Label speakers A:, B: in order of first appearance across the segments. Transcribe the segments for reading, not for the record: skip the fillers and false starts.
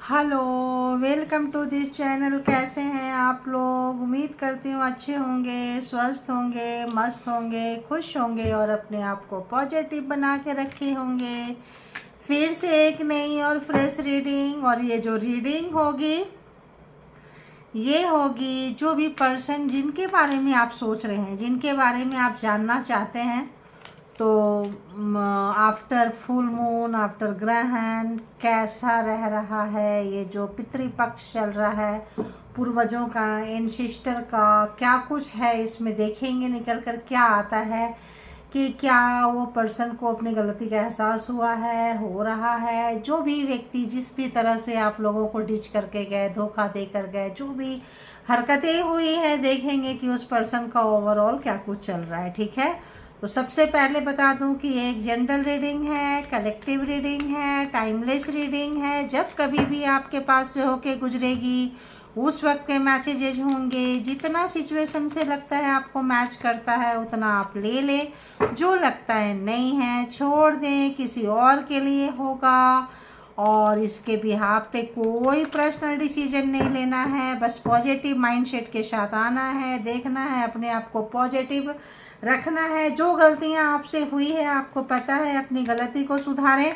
A: Hello, welcome to this channel. कैसे हैं आप लोग? उम्मीद करती हूँ अच्छे होंगे, स्वस्थ होंगे, मस्त होंगे, खुश होंगे और अपने आप को पॉजिटिव बना के रखे होंगे। फिर से एक नई और फ्रेश रीडिंग। और ये जो रीडिंग होगी ये होगी जो भी पर्सन जिनके बारे में आप सोच रहे हैं, जिनके बारे में आप जानना चाहते हैं। तो आफ्टर फुल मून, आफ्टर ग्रहण कैसा रह रहा है, ये जो पितृपक्ष चल रहा है, पूर्वजों का, एंसेस्टर का क्या कुछ है इसमें देखेंगे। निकल कर क्या आता है कि क्या वो पर्सन को अपनी गलती का एहसास हुआ है, हो रहा है। जो भी व्यक्ति जिस भी तरह से आप लोगों को डिच करके गए, धोखा दे कर गए, जो भी हरकतें हुई हैं, देखेंगे कि उस पर्सन का ओवरऑल क्या कुछ चल रहा है। ठीक है, तो सबसे पहले बता दूं कि ये एक जनरल रीडिंग है, कलेक्टिव रीडिंग है, टाइमलेस रीडिंग है। जब कभी भी आपके पास से होके गुजरेगी उस वक्त के मैसेजेज होंगे। जितना सिचुएशन से लगता है आपको मैच करता है उतना आप ले लें, जो लगता है नहीं है छोड़ दें, किसी और के लिए होगा। और इसके बिहाफ पे कोई पर्सनल डिसीजन नहीं लेना है, बस पॉजिटिव माइंडसेट के साथ आना है, देखना है, अपने आप को पॉजिटिव रखना है। जो गलतियां आपसे हुई है आपको पता है, अपनी गलती को सुधारें।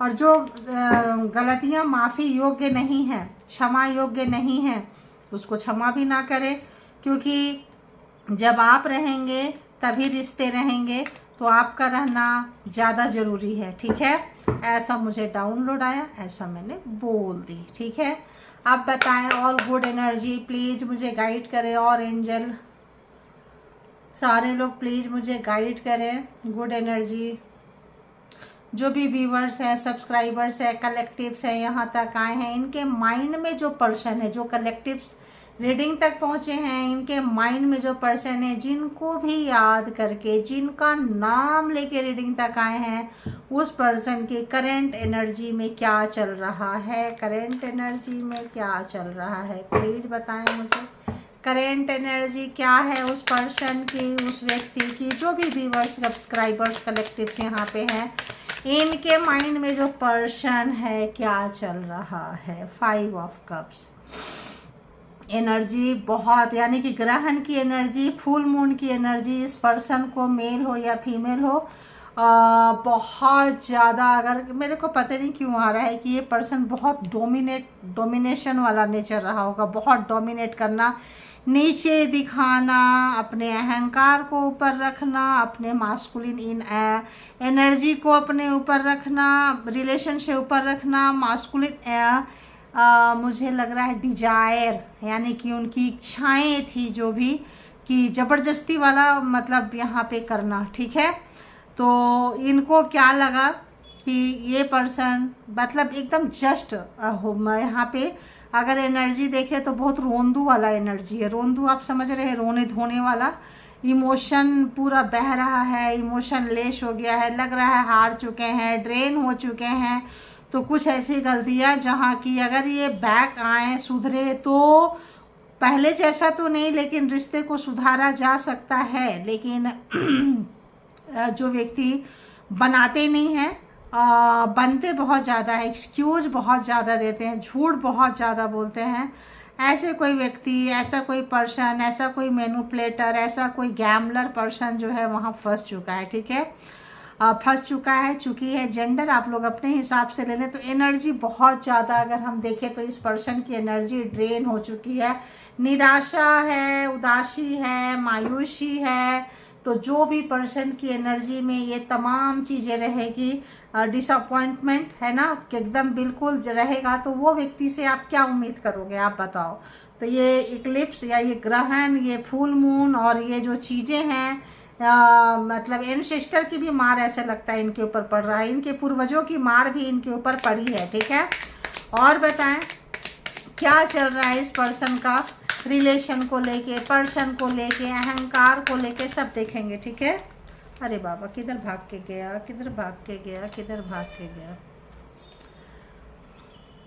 A: और जो गलतियां माफ़ी योग्य नहीं है, क्षमा योग्य नहीं है, उसको क्षमा भी ना करें। क्योंकि जब आप रहेंगे तभी रिश्ते रहेंगे, तो आपका रहना ज़्यादा ज़रूरी है। ठीक है, ऐसा मुझे डाउनलोड आया, ऐसा मैंने बोल दी। ठीक है, आप बताएं। ऑल गुड एनर्जी प्लीज़ मुझे गाइड करें, और एंजल सारे लोग प्लीज़ मुझे गाइड करें। गुड एनर्जी, जो भी व्यूवर्स हैं, सब्सक्राइबर्स हैं, कलेक्टिव्स हैं, यहाँ तक आए हैं, इनके माइंड में जो पर्सन है, जो कलेक्टिव्स रीडिंग तक पहुँचे हैं, इनके माइंड में जो पर्सन है, जिनको भी याद करके, जिनका नाम लेके रीडिंग तक आए हैं, उस पर्सन की करंट एनर्जी में क्या चल रहा है, करंट एनर्जी में क्या चल रहा है, प्लीज़ बताएं मुझे। करेंट एनर्जी क्या है उस पर्सन की, उस व्यक्ति की, जो भी व्यूवर्स, सब्सक्राइबर्स, कलेक्टिव्स यहाँ पे हैं, इनके माइंड में जो पर्सन है क्या चल रहा है। 5 ऑफ कप्स एनर्जी बहुत, यानी कि ग्रहण की एनर्जी, फुल मून की एनर्जी, इस पर्सन को मेल हो या फीमेल हो, बहुत ज़्यादा, अगर मेरे को पता नहीं क्यों आ रहा है कि ये पर्सन बहुत डोमिनेशन वाला नेचर रहा होगा। बहुत डोमिनेट करना, नीचे दिखाना, अपने अहंकार को ऊपर रखना, अपने मास्कुलिन इन एनर्जी को अपने ऊपर रखना, रिलेशन से ऊपर रखना, मास्कुलिन मुझे लग रहा है डिजायर, यानी कि उनकी इच्छाएं थी जो भी, कि ज़बरदस्ती वाला मतलब यहाँ पे करना। ठीक है, तो इनको क्या लगा कि ये पर्सन मतलब एकदम जस्ट यहाँ पे अगर एनर्जी देखे तो बहुत रोंदू वाला एनर्जी है। रोंदू आप समझ रहे हैं, रोने धोने वाला। इमोशन पूरा बह रहा है, इमोशन लेस हो गया है, लग रहा है हार चुके हैं, ड्रेन हो चुके हैं। तो कुछ ऐसी गलतियां जहाँ की अगर ये बैक आए, सुधरे, तो पहले जैसा तो नहीं, लेकिन रिश्ते को सुधारा जा सकता है। लेकिन जो व्यक्ति बनाते नहीं हैं, बनते बहुत ज़्यादा है, एक्सक्यूज बहुत ज़्यादा देते हैं, झूठ बहुत ज़्यादा बोलते हैं, ऐसे कोई व्यक्ति, ऐसा कोई पर्सन, ऐसा कोई मैनिपुलेटर, ऐसा कोई गैम्बलर पर्सन जो है वहाँ फंस चुका है। ठीक है, फंस चुका है, चुकी है। जेंडर आप लोग अपने हिसाब से ले लें। तो एनर्जी बहुत ज़्यादा अगर हम देखें तो इस पर्सन की एनर्जी ड्रेन हो चुकी है, निराशा है, उदासी है, मायूसी है। तो जो भी पर्सन की एनर्जी में ये तमाम चीज़ें रहेगी, डिसअपॉइंटमेंट है ना, कि एकदम बिल्कुल रहेगा, तो वो व्यक्ति से आप क्या उम्मीद करोगे, आप बताओ। तो ये इक्लिप्स या ये ग्रहण, ये फुल मून और ये जो चीज़ें हैं, मतलब एंसेस्टर की भी मार ऐसा लगता है इनके ऊपर पड़ रहा है, इनके पूर्वजों की मार भी इनके ऊपर पड़ी है। ठीक है, और बताएं क्या चल रहा है इस पर्सन का, रिलेशन को लेके, पर्सन को लेके, अहंकार को लेके, सब देखेंगे। ठीक है, अरे बाबा किधर भाग के गया, किधर भाग के गया, किधर भाग के गया।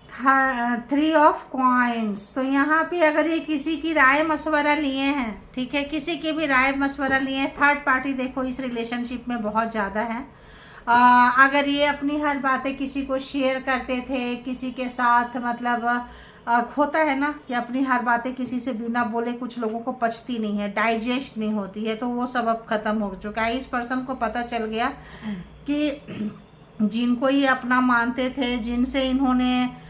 A: हाँ, 3 ऑफ कॉइन्स। तो यहाँ पे अगर ये किसी की राय मशवरा लिए हैं, ठीक है, किसी की भी राय मशवरा लिए हैं, थर्ड पार्टी देखो इस रिलेशनशिप में बहुत ज़्यादा है। अगर ये अपनी हर बातें किसी को शेयर करते थे, किसी के साथ मतलब होता है ना कि अपनी हर बातें किसी से बिना बोले कुछ लोगों को पचती नहीं है, डाइजेस्ट नहीं होती है, तो वो सब अब खत्म हो चुका है। इस पर्सन को पता चल गया कि जिनको ये अपना मानते थे, जिनसे इन्होंने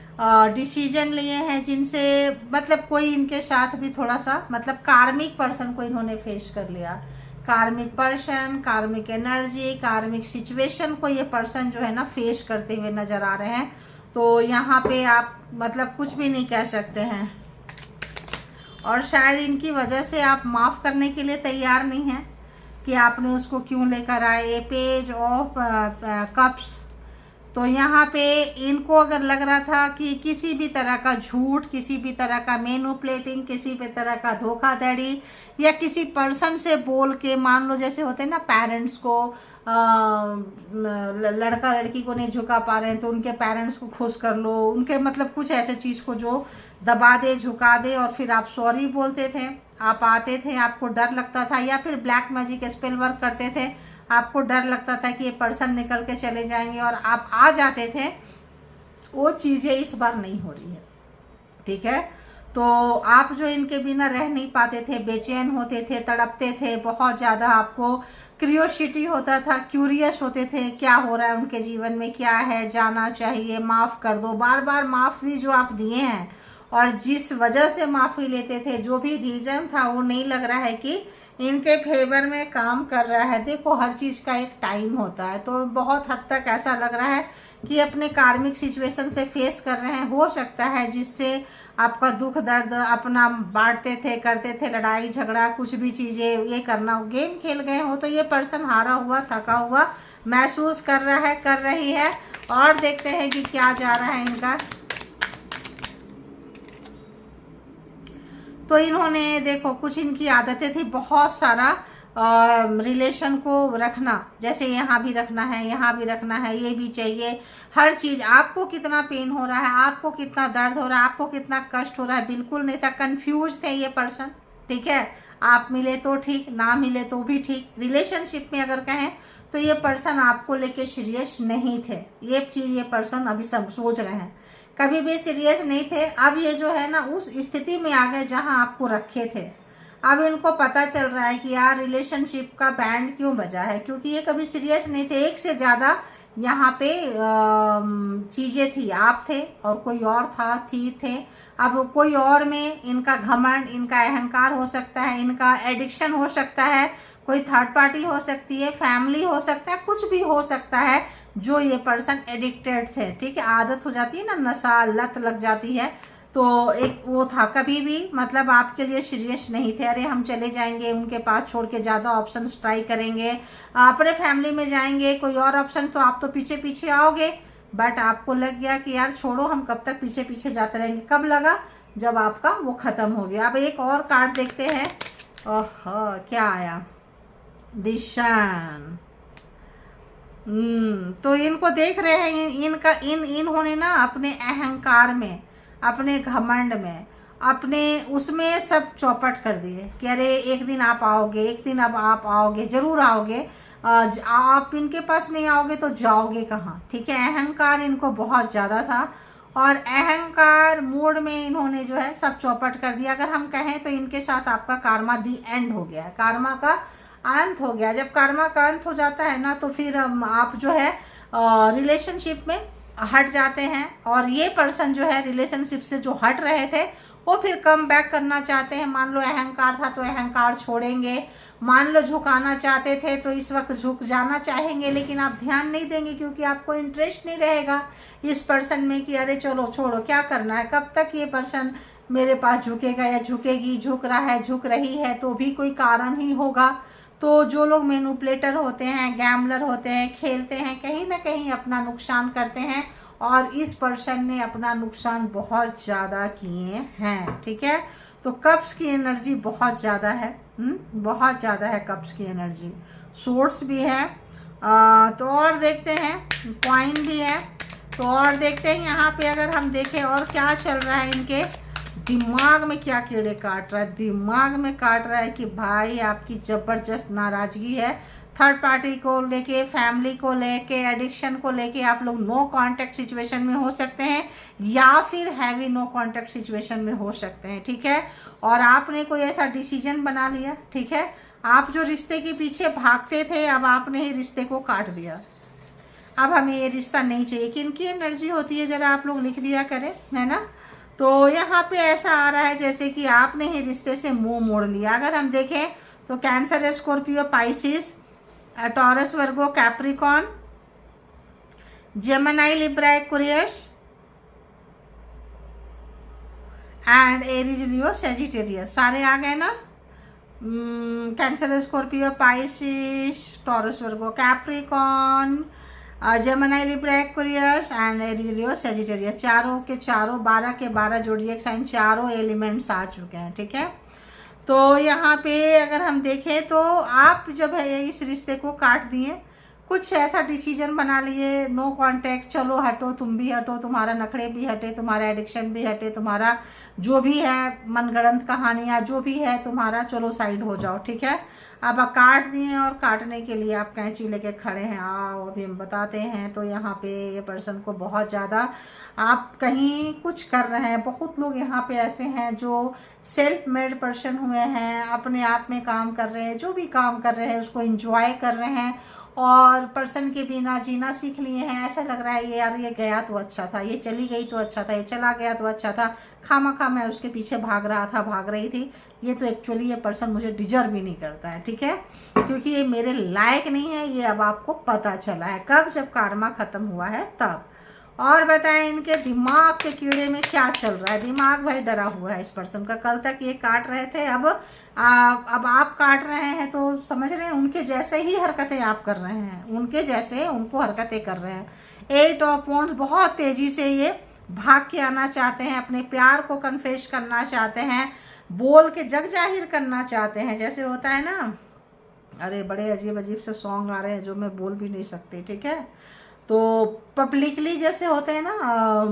A: डिसीजन लिए हैं, जिनसे मतलब कोई इनके साथ भी थोड़ा सा मतलब कार्मिक पर्सन को इन्होंने फेस कर लिया। कार्मिक पर्सन, कार्मिक एनर्जी, कार्मिक सिचुएशन को ये पर्सन जो है ना फेस करते हुए नजर आ रहे हैं। तो यहाँ पे आप मतलब कुछ भी नहीं कह सकते हैं, और शायद इनकी वजह से आप माफ़ करने के लिए तैयार नहीं हैं कि आपने उसको क्यों लेकर आए। पेज ऑफ कप्स, तो यहाँ पे इनको अगर लग रहा था कि किसी भी तरह का झूठ, किसी भी तरह का मैनिपुलेटिंग, किसी भी तरह का धोखाधड़ी, या किसी पर्सन से बोल के, मान लो जैसे होते हैं ना पेरेंट्स को लड़का लड़की को नहीं झुका पा रहे हैं तो उनके पेरेंट्स को खुश कर लो, उनके मतलब कुछ ऐसे चीज़ को जो दबा दे, झुका दे, और फिर आप सॉरी बोलते थे, आप आते थे, आपको डर लगता था, या फिर ब्लैक मैजिक स्पेल वर्क करते थे, आपको डर लगता था कि ये पर्सन निकल के चले जाएंगे और आप आ जाते थे। वो चीज़ें इस बार नहीं हो रही है, ठीक है। तो आप जो इनके बिना रह नहीं पाते थे, बेचैन होते थे, तड़पते थे, बहुत ज़्यादा आपको क्यूरियोसिटी होता था, क्यूरियस होते थे क्या हो रहा है उनके जीवन में, क्या है, जाना चाहिए, माफ़ कर दो। बार बार माफ़ी जो आप दिए हैं और जिस वजह से माफ़ी लेते थे, जो भी रीज़न था, वो नहीं लग रहा है कि इनके फेवर में काम कर रहा है। देखो हर चीज़ का एक टाइम होता है, तो बहुत हद तक ऐसा लग रहा है कि अपने कार्मिक सिचुएशन से फेस कर रहे हैं। हो सकता है जिससे आपका दुख दर्द अपना बांटते थे, करते थे, लड़ाई झगड़ा कुछ भी चीज़ें ये करना, गेम खेल गए हो, तो ये पर्सन हारा हुआ, थका हुआ महसूस कर रहा है, कर रही है। और देखते हैं कि क्या जा रहा है इनका। तो इन्होंने देखो कुछ इनकी आदतें थी, बहुत सारा रिलेशन को रखना, जैसे यहाँ भी रखना है, यहाँ भी रखना है, ये भी चाहिए, हर चीज़। आपको कितना पेन हो रहा है, आपको कितना दर्द हो रहा है, आपको कितना कष्ट हो रहा है, बिल्कुल नहीं था, कंफ्यूज थे ये पर्सन, ठीक है। आप मिले तो ठीक, ना मिले तो भी ठीक। रिलेशनशिप में अगर कहें तो ये पर्सन आपको लेके सीरियस नहीं थे, ये चीज़ ये पर्सन अभी सब सोच रहे हैं, कभी भी सीरियस नहीं थे। अब ये जो है ना उस स्थिति में आ गए जहां आपको रखे थे। अब इनको पता चल रहा है कि यार रिलेशनशिप का बैंड क्यों बजा है, क्योंकि ये कभी सीरियस नहीं थे। एक से ज़्यादा यहाँ पे चीज़ें थी, आप थे और कोई और था, थे। अब कोई और में इनका घमंड, इनका अहंकार हो सकता है, इनका एडिक्शन हो सकता है, कोई थर्ड पार्टी हो सकती है, फैमिली हो सकता है, कुछ भी हो सकता है जो ये पर्सन एडिक्टेड थे, ठीक है। आदत हो जाती है ना, नशा, लत लग जाती है, तो एक वो था। कभी भी मतलब आपके लिए सीरियस नहीं थे, अरे हम चले जाएंगे उनके पास छोड़ के, ज़्यादा ऑप्शन ट्राई करेंगे, अपने फैमिली में जाएंगे, कोई और ऑप्शन, तो आप तो पीछे पीछे आओगे। बट आपको लग गया कि यार छोड़ो, हम कब तक पीछे पीछे जाते रहेंगे। कब लगा? जब आपका वो खत्म हो गया। अब एक और कार्ड देखते हैं। ओह क्या आया, दिशान। तो इनको देख रहे हैं, इनका इन्होंने ना अपने अहंकार में, अपने घमंड में, अपने उसमें सब चौपट कर दिए कि अरे एक दिन आप आओगे, एक दिन अब आप आओगे, जरूर आओगे, आप इनके पास नहीं आओगे तो जाओगे कहाँ, ठीक है। अहंकार इनको बहुत ज़्यादा था और अहंकार मूड में इन्होंने जो है सब चौपट कर दिया। अगर हम कहें तो इनके साथ आपका कार्मा दी एंड हो गया, कार्मा का अंत हो गया। जब कर्मा का अंत हो जाता है ना तो फिर आप जो है रिलेशनशिप में हट जाते हैं, और ये पर्सन जो है रिलेशनशिप से जो हट रहे थे वो फिर कम बैक करना चाहते हैं। मान लो अहंकार था तो अहंकार छोड़ेंगे, मान लो झुकाना चाहते थे तो इस वक्त झुक जाना चाहेंगे, लेकिन आप ध्यान नहीं देंगे क्योंकि आपको इंटरेस्ट नहीं रहेगा इस पर्सन में कि अरे चलो छोड़ो, क्या करना है, कब तक ये पर्सन मेरे पास झुकेगा या झुकेगी, झुक रहा है, झुक रही है तो भी कोई कारण ही होगा। तो जो लोग मैनिपुलेटर होते हैं, गैम्बलर होते हैं, खेलते हैं, कहीं ना कहीं अपना नुकसान करते हैं, और इस पर्सन ने अपना नुकसान बहुत ज़्यादा किए हैं, ठीक है। तो कप्स की एनर्जी बहुत ज़्यादा है, बहुत ज़्यादा है कप्स की एनर्जी। सोर्स भी है, तो और देखते हैं, कॉइन भी है, तो और देखते हैं यहाँ पे अगर हम देखें और क्या चल रहा है इनके दिमाग में, क्या कीड़े काट रहा है। दिमाग में काट रहा है कि भाई आपकी ज़बरदस्त नाराज़गी है, थर्ड पार्टी को लेके, फैमिली को लेके, एडिक्शन को लेके आप लोग नो कांटेक्ट सिचुएशन में हो सकते हैं, या फिर हैवी नो कांटेक्ट सिचुएशन में हो सकते हैं, ठीक है। और आपने कोई ऐसा डिसीजन बना लिया, ठीक है, आप जो रिश्ते के पीछे भागते थे, अब आपने ही रिश्ते को काट दिया, अब हमें ये रिश्ता नहीं चाहिए। किनकी एनर्जी होती है जरा आप लोग लिख दिया करें, है ना। तो यहाँ पे ऐसा आ रहा है जैसे कि आपने ही रिश्ते से मुंह मोड़ लिया। अगर हम देखें तो cancer, Scorpio, Pisces, taurus, Virgo, Capricorn, Gemini, Libra, Aquarius and Aries, Leo, Sagittarius, सारे आ गए ना। Cancer, Scorpio, Pisces, taurus, Virgo, Capricorn, Gemini, Libra, Aquarius and Aries, Leo, Sagittarius, चारों के चारों 12 के 12 जोडिएक साइन, चारों एलिमेंट्स आ चुके हैं, ठीक है। तो यहाँ पे अगर हम देखें तो आप जब है इस रिश्ते को काट दिए, कुछ ऐसा डिसीजन बना लिए, नो कांटेक्ट, चलो हटो, तुम भी हटो, तुम्हारा नखरे भी हटे, तुम्हारा एडिक्शन भी हटे, तुम्हारा जो भी है मनगढ़ंत कहानियाँ जो भी है तुम्हारा, चलो साइड हो जाओ, ठीक है। अब काट दिए और काटने के लिए आप कैंची लेके खड़े हैं, आओ अभी हम बताते हैं। तो यहाँ पे ये पर्सन को बहुत ज़्यादा आप कहीं कुछ कर रहे हैं। बहुत लोग यहाँ पे ऐसे हैं जो सेल्फ मेड पर्सन हुए हैं, अपने आप में काम कर रहे हैं, जो भी काम कर रहे हैं उसको एंजॉय कर रहे हैं और पर्सन के बिना जीना सीख लिए हैं। ऐसा लग रहा है ये यार ये गया तो अच्छा था, ये चली गई तो अच्छा था, ये चला गया तो अच्छा था, खामखा मैं उसके पीछे भाग रहा था, भाग रही थी, ये तो एक्चुअली ये पर्सन मुझे डिजर्व भी नहीं करता है, ठीक है, क्योंकि ये मेरे लायक नहीं है। ये अब आपको पता चला है कब, जब कार्मा खत्म हुआ है तब। और बताएं इनके दिमाग के कीड़े में क्या चल रहा है। दिमाग भाई डरा हुआ है इस पर्सन का। कल तक ये काट रहे थे, अब आप काट रहे हैं तो समझ रहे हैं उनके जैसे ही हरकतें आप कर रहे हैं, उनके जैसे उनको हरकतें कर रहे हैं। 8 ऑफ वांड्स, बहुत तेजी से ये भाग के आना चाहते हैं, अपने प्यार को कन्फेस करना चाहते हैं, बोल के जग जाहिर करना चाहते हैं। जैसे होता है ना, अरे बड़े अजीब अजीब से सॉन्ग आ रहे हैं जो मैं बोल भी नहीं सकती, ठीक है। तो पब्लिकली जैसे होते हैं ना,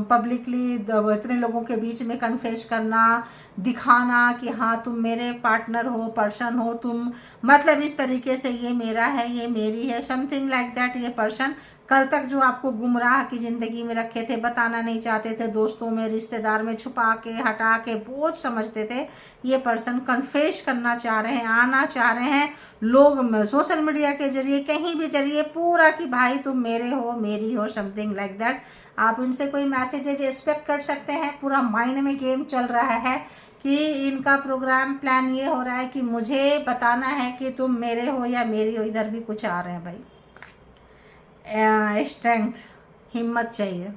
A: पब्लिकली इतने लोगों के बीच में कन्फेस करना, दिखाना कि हाँ तुम मेरे पार्टनर हो, पर्सन हो तुम, मतलब इस तरीके से ये मेरा है, ये मेरी है, समथिंग लाइक दैट। ये पर्सन कल तक जो आपको गुमराह की जिंदगी में रखे थे, बताना नहीं चाहते थे, दोस्तों में, रिश्तेदार में छुपा के, हटा के बोझ समझते थे, ये पर्सन कन्फेस करना चाह रहे हैं, आना चाह रहे हैं लोग सोशल मीडिया के जरिए, कहीं भी जरिए पूरा कि भाई तुम मेरे हो, मेरी हो, समथिंग लाइक दैट। आप इनसे कोई मैसेजेज एक्सपेक्ट कर सकते हैं। पूरा माइंड में गेम चल रहा है कि इनका प्रोग्राम प्लान ये हो रहा है कि मुझे बताना है कि तुम मेरे हो या मेरी हो। इधर भी कुछ आ रहे हैं भाई, स्ट्रेंथ, हिम्मत चाहिए,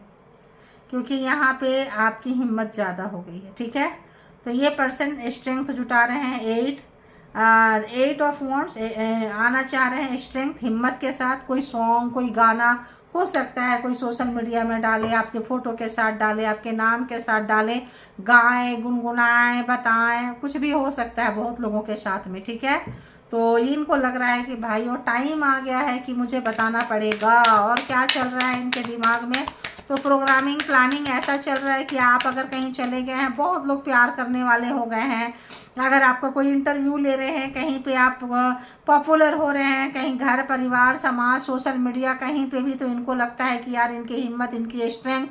A: क्योंकि यहाँ पे आपकी हिम्मत ज़्यादा हो गई है, ठीक है। तो ये पर्सन स्ट्रेंथ जुटा रहे हैं। 8 ऑफ वांड्स, आना चाह रहे हैं स्ट्रेंथ, हिम्मत के साथ। कोई सॉन्ग, कोई गाना हो सकता है, कोई सोशल मीडिया में डाले, आपके फोटो के साथ डाले, आपके नाम के साथ डाले, गाएं, गुनगुनाएं, बताएं, कुछ भी हो सकता है बहुत लोगों के साथ में, ठीक है। तो इनको लग रहा है कि भाई वो टाइम आ गया है कि मुझे बताना पड़ेगा। और क्या चल रहा है इनके दिमाग में, तो प्रोग्रामिंग, प्लानिंग ऐसा चल रहा है कि आप अगर कहीं चले गए हैं, बहुत लोग प्यार करने वाले हो गए हैं, अगर आपका कोई इंटरव्यू ले रहे हैं, कहीं पे आप पॉपुलर हो रहे हैं, कहीं घर, परिवार, समाज, सोशल मीडिया, कहीं पे भी, तो इनको लगता है कि यार इनकी हिम्मत, इनकी स्ट्रेंथ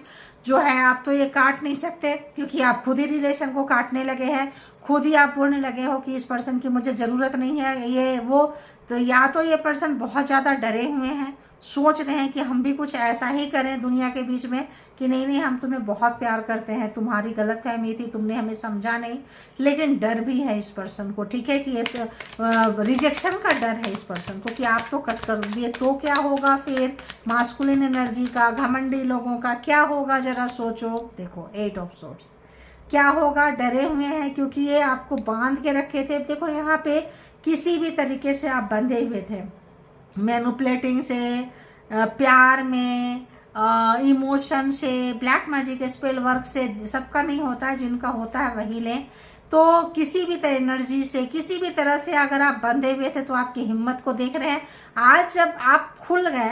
A: जो है, आप तो ये काट नहीं सकते, क्योंकि आप खुद ही रिलेशन को काटने लगे हैं, खुद ही आप बोलने लगे हो कि इस पर्सन की मुझे ज़रूरत नहीं है, ये वो। तो या तो ये पर्सन बहुत ज़्यादा डरे हुए हैं, सोच रहे हैं कि हम भी कुछ ऐसा ही करें दुनिया के बीच में कि नहीं नहीं हम तुम्हें बहुत प्यार करते हैं, तुम्हारी गलतफहमी थी, तुमने हमें समझा नहीं। लेकिन डर भी है इस पर्सन को, ठीक है, कि ये रिजेक्शन का डर है इस पर्सन को कि आप तो कट कर दिए तो क्या होगा फिर। मास्कुलिन एनर्जी का, घमंडी लोगों का क्या होगा जरा सोचो। देखो 8 ऑफ सोर्ड्स, क्या होगा, डरे हुए हैं क्योंकि ये आपको बांध के रखे थे। देखो यहाँ पे किसी भी तरीके से आप बंधे हुए थे, मैनिपुलेटिंग से, प्यार में, इमोशन से, ब्लैक मैजिक, स्पेल वर्क से। सबका नहीं होता है, जिनका होता है वही लें। तो किसी भी एनर्जी से, किसी भी तरह से अगर आप बंधे हुए थे तो आपकी हिम्मत को देख रहे हैं। आज जब आप खुल गए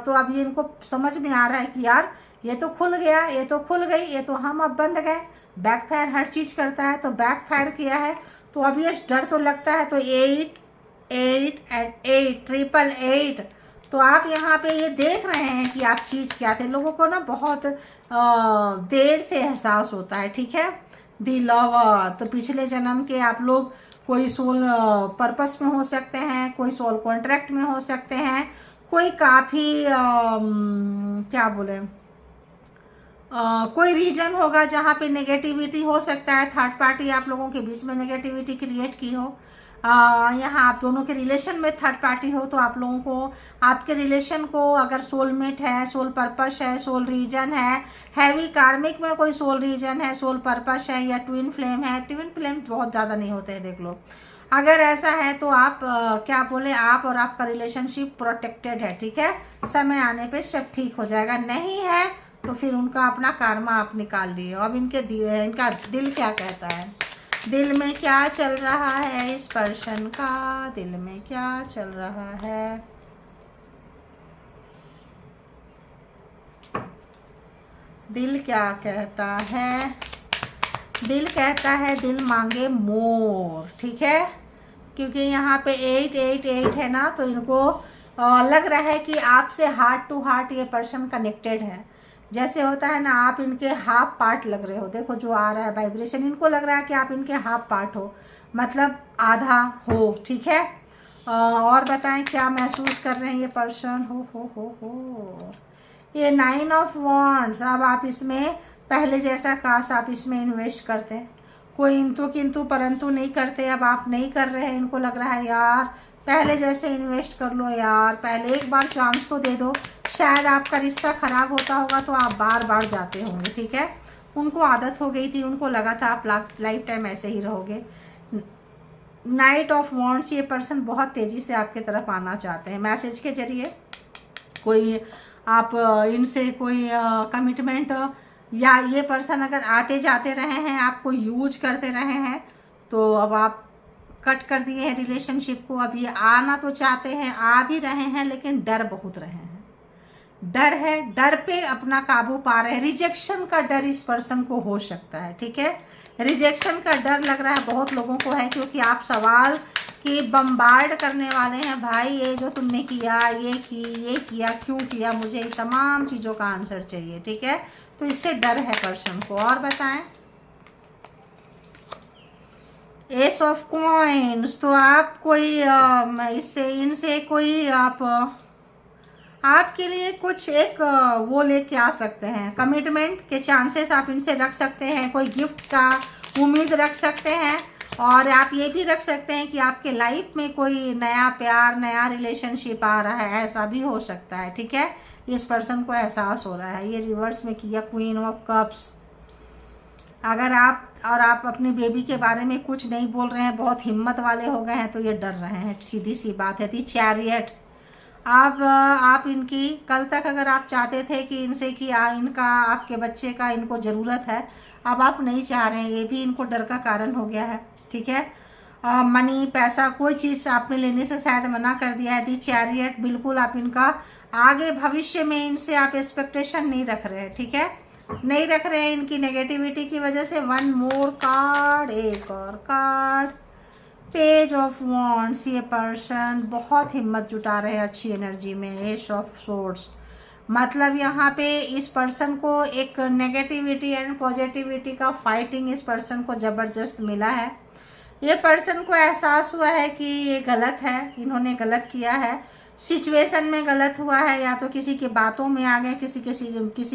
A: तो अब ये इनको समझ में आ रहा है कि यार ये तो खुल गया, ये तो खुल गई, ये तो हम अब बंध गए। बैकफायर हर चीज करता है, तो बैकफायर किया है तो अब ये डर तो लगता है। तो 8 8 एंड 8 ट्रिपल 8। तो आप यहाँ पे ये देख रहे हैं कि आप चीज़ क्या थे। लोगों को ना बहुत देर से एहसास होता है, ठीक है। दी लवर, तो पिछले जन्म के आप लोग कोई सोल पर्पस में हो सकते हैं, कोई सोल कॉन्ट्रैक्ट में हो सकते हैं, कोई काफ़ी क्या बोले कोई रीजन होगा जहाँ पे नेगेटिविटी हो सकता है, थर्ड पार्टी आप लोगों के बीच में नेगेटिविटी क्रिएट की हो। यहाँ आप दोनों के रिलेशन में थर्ड पार्टी हो, तो आप लोगों को आपके रिलेशन को अगर सोलमेट है, सोल पर्पस है, सोल रीजन है, हैवी कार्मिक में कोई सोल रीजन है, सोल पर्पस है, या ट्विन फ्लेम है। ट्विन फ्लेम बहुत ज़्यादा नहीं होते हैं, देख लो। अगर ऐसा है तो आप क्या बोले, आप और आपका रिलेशनशिप प्रोटेक्टेड है, ठीक है। समय आने पे सब ठीक हो जाएगा। नहीं है तो फिर उनका अपना कर्मा आप निकाल लिए। अब इनका दिल क्या कहता है, दिल में क्या चल रहा है इस पर्सन का, दिल में क्या चल रहा है। दिल क्या कहता है, दिल कहता है दिल मांगे मोर, ठीक है। क्योंकि यहाँ पे 888 है ना, तो इनको लग रहा है कि आपसे हार्ट टू हार्ट ये पर्सन कनेक्टेड है। जैसे होता है ना, आप इनके हाफ पार्ट लग रहे हो। देखो जो आ रहा है वाइब्रेशन, इनको लग रहा है कि आप इनके हाफ पार्ट हो, मतलब आधा हो, ठीक है। और बताएं क्या महसूस कर रहे हैं ये पर्सन। हो ये 9 ऑफ वॉन्ड्स। अब आप इसमें पहले जैसा काश आप इसमें इन्वेस्ट करते, कोई इंतु किंतु परंतु नहीं करते। अब आप नहीं कर रहे हैं, इनको लग रहा है यार पहले जैसे इन्वेस्ट कर लो यार, पहले एक बार चांस तो दे दो। शायद आपका रिश्ता खराब होता होगा तो आप बार बार जाते होंगे, ठीक है। उनको आदत हो गई थी, उनको लगा था आप लाइफ टाइम ऐसे ही रहोगे। नाइट ऑफ वॉन्ड्स, ये पर्सन बहुत तेजी से आपके तरफ आना चाहते हैं मैसेज के जरिए। कोई आप इनसे कोई कमिटमेंट, या ये पर्सन अगर आते जाते रहे हैं, आपको यूज करते रहे हैं, तो अब आप कट कर दिए हैं रिलेशनशिप को। अब ये आना तो चाहते हैं, आ भी रहे हैं, लेकिन डर बहुत रहे हैं। डर है, डर पे अपना काबू पा रहे हैं। रिजेक्शन का डर इस पर्सन को हो सकता है, ठीक है। रिजेक्शन का डर लग रहा है बहुत लोगों को है, क्योंकि आप सवाल कि बम्बार्ड करने वाले हैं। भाई ये जो तुमने किया, ये किया, क्यों किया, मुझे इन तमाम चीज़ों का आंसर चाहिए, ठीक है। तो इससे डर है पर्सन को। और बताएं एस ऑफ कॉइन्स, तो आप कोई इससे इनसे कोई आपके लिए कुछ एक वो लेके आ सकते हैं, कमिटमेंट के चांसेस आप इनसे रख सकते हैं, कोई गिफ्ट का उम्मीद रख सकते हैं। और आप ये भी रख सकते हैं कि आपके लाइफ में कोई नया प्यार, नया रिलेशनशिप आ रहा है, ऐसा भी हो सकता है, ठीक है। इस पर्सन को एहसास हो रहा है। ये रिवर्स में किया क्वीन ऑफ कप्स। अगर आप अपनी बेबी के बारे में कुछ नहीं बोल रहे हैं, बहुत हिम्मत वाले हो गए हैं, तो ये डर रहे हैं, सीधी सी बात है। दी चैरियट, आप इनकी कल तक अगर आप चाहते थे कि इनसे कि इनका आपके बच्चे का इनको ज़रूरत है, अब आप नहीं चाह रहे हैं, ये भी इनको डर का कारण हो गया है, ठीक है। मनी, पैसा, कोई चीज़ आपने लेने से शायद मना कर दिया है। दी चैरियट, बिल्कुल आप इनका आगे भविष्य में इनसे आप एक्सपेक्टेशन नहीं रख रहे हैं, ठीक है, नहीं रख रहे हैं इनकी नेगेटिविटी की वजह से। वन मोर कार्ड, एक और कार्ड, पेज ऑफ वॉन्ड्स। ये पर्सन बहुत हिम्मत जुटा रहे हैं अच्छी एनर्जी में। एस ऑफ सोर्ड्स, मतलब यहाँ पे इस पर्सन को एक नेगेटिविटी एंड पॉजिटिविटी का फाइटिंग इस पर्सन को ज़बरदस्त मिला है। ये पर्सन को एहसास हुआ है कि ये गलत है, इन्होंने गलत किया है, सिचुएशन में गलत हुआ है, या तो किसी के बातों में आ गए, किसी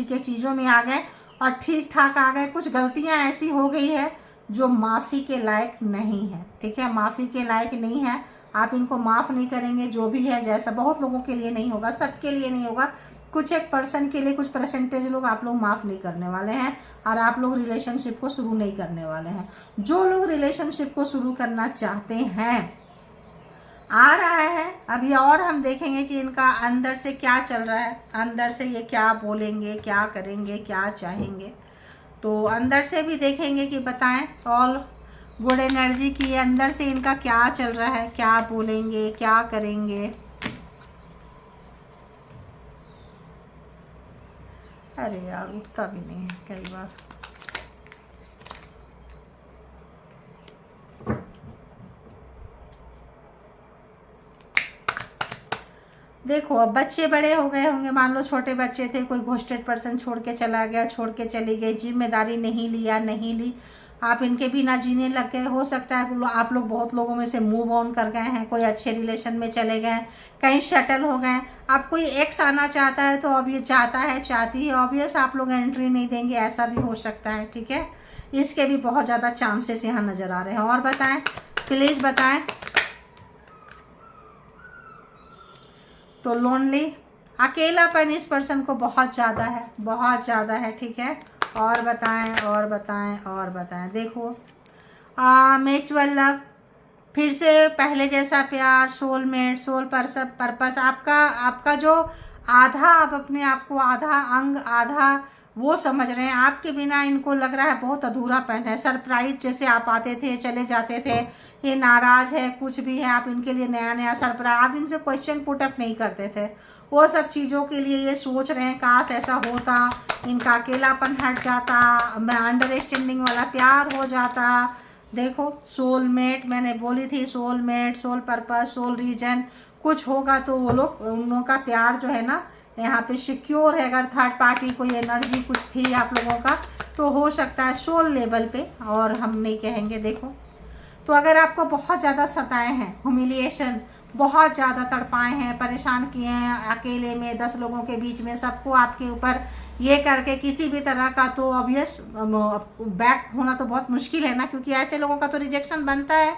A: के चीज़ों में आ गए और ठीक ठाक आ गए। कुछ गलतियाँ ऐसी हो गई है जो माफ़ी के लायक नहीं है, ठीक है, माफ़ी के लायक नहीं है। आप इनको माफ़ नहीं करेंगे, जो भी है जैसा, बहुत लोगों के लिए नहीं होगा, सबके लिए नहीं होगा, कुछ एक पर्सन के लिए, कुछ परसेंटेज लोग आप लोग माफ़ नहीं करने वाले हैं, और आप लोग रिलेशनशिप को शुरू नहीं करने वाले हैं। जो लोग रिलेशनशिप को शुरू करना चाहते हैं, आ रहा है अब ये, और हम देखेंगे कि इनका अंदर से क्या चल रहा है, अंदर से ये क्या बोलेंगे, क्या करेंगे, क्या चाहेंगे। तो अंदर से भी देखेंगे कि बताएं ऑल गुड एनर्जी की अंदर से इनका क्या चल रहा है, क्या बोलेंगे, क्या करेंगे। अरे यार उठता भी नहीं है कई बार। देखो अब बच्चे बड़े हो गए होंगे, मान लो छोटे बच्चे थे, कोई घोस्टेड पर्सन छोड़ के चला गया, छोड़ के चली गई, जिम्मेदारी नहीं लिया, नहीं ली, आप इनके बिना जीने लग गए। हो सकता है आप लोग बहुत लोगों में से मूव ऑन कर गए हैं, कोई अच्छे रिलेशन में चले गए, कहीं सेटल हो गए। अब कोई एक्स आना चाहता है तो अब ये चाहता है, चाहती है, ऑब्वियस आप लोग एंट्री नहीं देंगे, ऐसा भी हो सकता है। ठीक है, इसके भी बहुत ज़्यादा चांसेस यहाँ नज़र आ रहे हैं। और बताएं, प्लीज़ बताएं। तो लोनली, अकेलापन इस पर्सन को बहुत ज़्यादा है, बहुत ज़्यादा है। ठीक है, और बताएं, और बताएं, और बताएं। देखो म्यूचुअल लव, फिर से पहले जैसा प्यार, सोलमेट, सोल पर्पस, आपका जो आधा, आप अपने आप को आधा अंग, आधा वो समझ रहे हैं। आपके बिना इनको लग रहा है बहुत अधूरापन है। सरप्राइज जैसे आप आते थे, चले जाते थे, ये नाराज है, कुछ भी है, आप इनके लिए नया नया सरप्राइज, आप इनसे क्वेश्चन पुट अप नहीं करते थे, वो सब चीज़ों के लिए ये सोच रहे हैं काश ऐसा होता, इनका अकेलापन हट जाता, मैं अंडरस्टैंडिंग वाला प्यार हो जाता। देखो सोलमेट, मैंने बोली थी, soulmate, soul purpose, soul reason, कुछ होगा तो वो लोग, उन लोगों का प्यार जो है ना यहाँ पे सिक्योर है। अगर थर्ड पार्टी कोई एनर्जी कुछ थी आप लोगों का तो हो सकता है सोल लेवल पे, और हम नहीं कहेंगे। देखो तो अगर आपको बहुत ज़्यादा सताए हैं, ह्यूमिलिएशन, बहुत ज़्यादा तड़पाए हैं, परेशान किए हैं, अकेले में 10 लोगों के बीच में सबको आपके ऊपर ये करके किसी भी तरह का, तो ऑब्वियस बैक होना तो बहुत मुश्किल है ना, क्योंकि ऐसे लोगों का तो रिजेक्शन बनता है।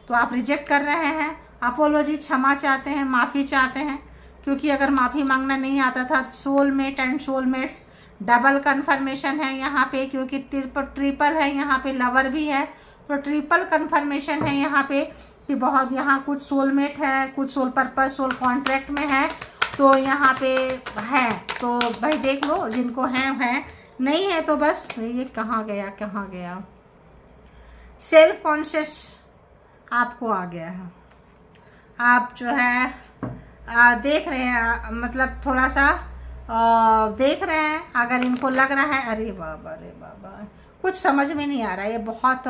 A: तो आप रिजेक्ट कर रहे हैं, अपोलॉजी, क्षमा चाहते हैं, माफ़ी चाहते हैं, क्योंकि अगर माफ़ी मांगना नहीं आता था, soulmate and soulmates double confirmation है यहाँ पे, क्योंकि ट्रिपल है यहाँ पे, लवर भी है, तो ट्रिपल कन्फर्मेशन है यहाँ पे कि बहुत, यहाँ कुछ सोलमेट है, कुछ सोल पर्पस, सोल कॉन्ट्रैक्ट में है, तो यहाँ पे है। तो भाई देख लो, जिनको है, नहीं है तो बस ये कहाँ गया, सेल्फ कॉन्शियस आपको आ गया है। आप जो है देख रहे हैं, मतलब थोड़ा सा देख रहे हैं। अगर इनको लग रहा है अरे बाबा, अरे बाबा, कुछ समझ में नहीं आ रहा है, ये बहुत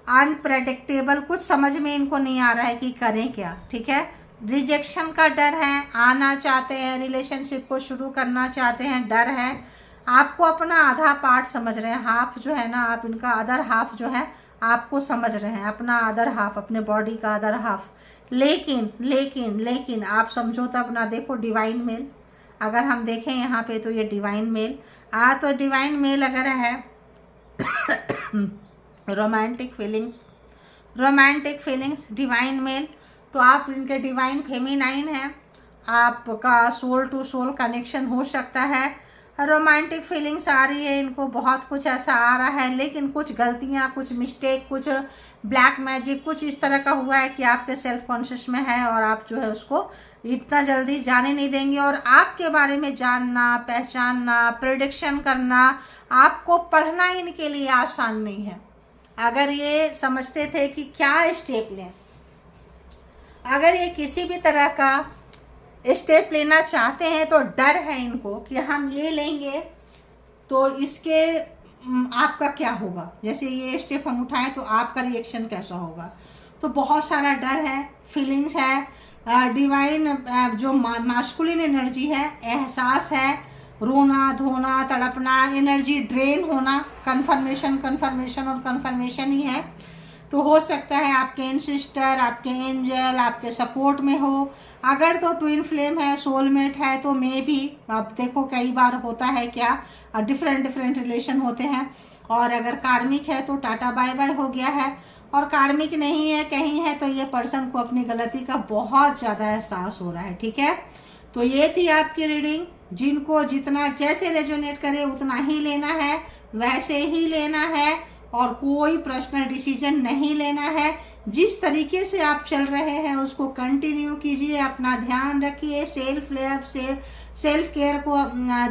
A: अनप्रेडिक्टेबल, कुछ समझ में इनको नहीं आ रहा है कि करें क्या। ठीक है, रिजेक्शन का डर है, आना चाहते हैं, रिलेशनशिप को शुरू करना चाहते हैं, डर है, आपको अपना आधा पार्ट समझ रहे हैं, हाफ जो है ना, आप इनका अदर हाफ जो है आपको समझ रहे हैं, अपना अदर हाफ, अपने बॉडी का अदर हाफ। लेकिन आप समझो तब ना। देखो डिवाइन मेल, अगर हम देखें यहाँ पे तो ये डिवाइन मेल तो डिवाइन मेल अगर है रोमांटिक फीलिंग्स, डिवाइन मेल, तो आप इनके डिवाइन फेमिनाइन हैं, आपका सोल टू सोल कनेक्शन हो सकता है। रोमांटिक फीलिंग्स आ रही है इनको, बहुत कुछ ऐसा आ रहा है, लेकिन कुछ गलतियां, कुछ मिस्टेक, कुछ ब्लैक मैजिक, कुछ इस तरह का हुआ है कि आपके सेल्फ कॉन्शियस में है, और आप जो है उसको इतना जल्दी जाने नहीं देंगे। और आपके बारे में जानना, पहचानना, प्रेडिक्शन करना, आपको पढ़ना इनके लिए आसान नहीं है। अगर ये समझते थे कि क्या स्टेप लें, अगर ये किसी भी तरह का स्टेप लेना चाहते हैं तो डर है इनको कि हम ये लेंगे तो इसके आपका क्या होगा, जैसे ये स्टेप हम उठाएं तो आपका रिएक्शन कैसा होगा, तो बहुत सारा डर है, फीलिंग्स है। डिवाइन जो मास्कुलिन एनर्जी है, एहसास है, रोना धोना, तड़पना, एनर्जी ड्रेन होना, कन्फर्मेशन और कन्फर्मेशन ही है। तो हो सकता है आपके एंसेस्टर, आपके एंजल आपके सपोर्ट में हो। अगर तो ट्विन फ्लेम है, सोलमेट है, तो मे भी, आप देखो कई बार होता है क्या, डिफरेंट रिलेशन होते हैं। और अगर कार्मिक है तो टाटा बाय बाय हो गया है, और कार्मिक नहीं है, कहीं है, तो ये पर्सन को अपनी गलती का बहुत ज़्यादा एहसास हो रहा है। ठीक है, तो ये थी आपकी रीडिंग। जिनको जितना जैसे रेजोनेट करे उतना ही लेना है, वैसे ही लेना है, और कोई पर्सनल डिसीजन नहीं लेना है। जिस तरीके से आप चल रहे हैं उसको कंटिन्यू कीजिए, अपना ध्यान रखिए, सेल्फ लव से सेल्फ केयर को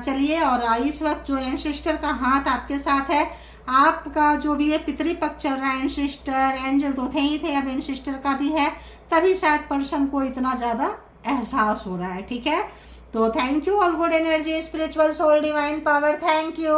A: चलिए। और इस वक्त जो एंसेस्टर का हाथ आपके साथ है, आपका जो भी है पितृपक्ष चल रहा है, एंसेस्टर एंजल तो थे ही थे, अब एंसेस्टर का भी है, तभी शायद पर्सन को इतना ज्यादा एहसास हो रहा है। ठीक है, तो thank you all good energy, spiritual soul, divine power, thank you.